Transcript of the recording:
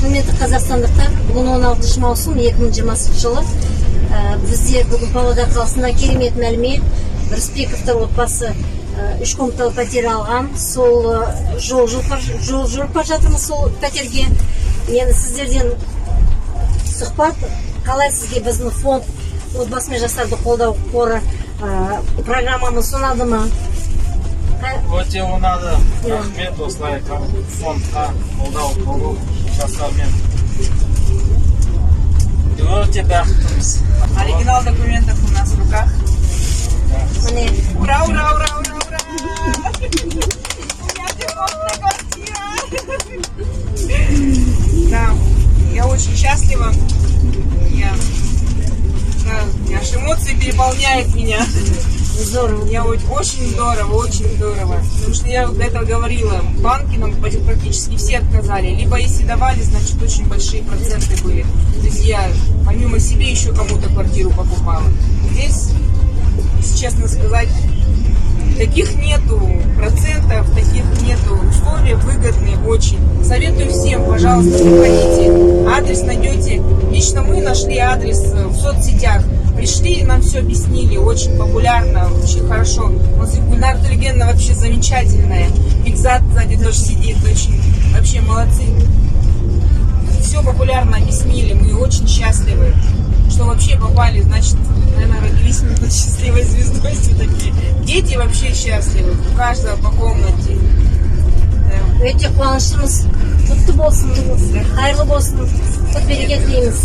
Құрметті қазақстандықтар, бүгін 16 маусым 2020 жылы бізде бүгін Павлодар қаласында керемет мәлімет. Рысбековтар отбасы 3 комнаталы пәтер алған. Сол жол жүріп бара жатырмыз сол пәтерге. Енді сіздерден сұхбат, қалай сізге біздің фонд отбасы мен жастарды қолдау қоры программамыз ұнады ма? Өте ұнады. Рахмет осылай фондқа қолдау қору жастармен. Өте бақыттымыз. Оригинал документов у нас в руках. Міне. Ура, ура, ура, ура, ура! У меня ремонтная квартира! Да, я очень счастлива. Аж эмоции переполняют меня. Здорово. Я очень здорово, очень здорово. Потому что я до этого говорила, банки нам практически все отказали. Либо если давали, значит очень большие проценты были. То есть я помимо себе еще кому-то квартиру покупала. Здесь, если честно сказать, таких нету процентов, таких нету, условия выгодные очень. Советую всем, пожалуйста, приходите. Адрес найдете. Лично мы нашли адрес в соцсетях. Пришли, нам все объяснили, очень популярно, очень хорошо. У нас Гульнар Тулигенна вообще замечательная. Бигзат сзади тоже сидит, очень, вообще молодцы. Все популярно объяснили, мы очень счастливы, что вообще попали, значит, наверное, родились мы под счастливой звездой все-таки. Дети вообще счастливы, у каждого по комнате. Өте қуаныштымыз. Құтты болсын, қайырлы болсын, құт береке тілейміз.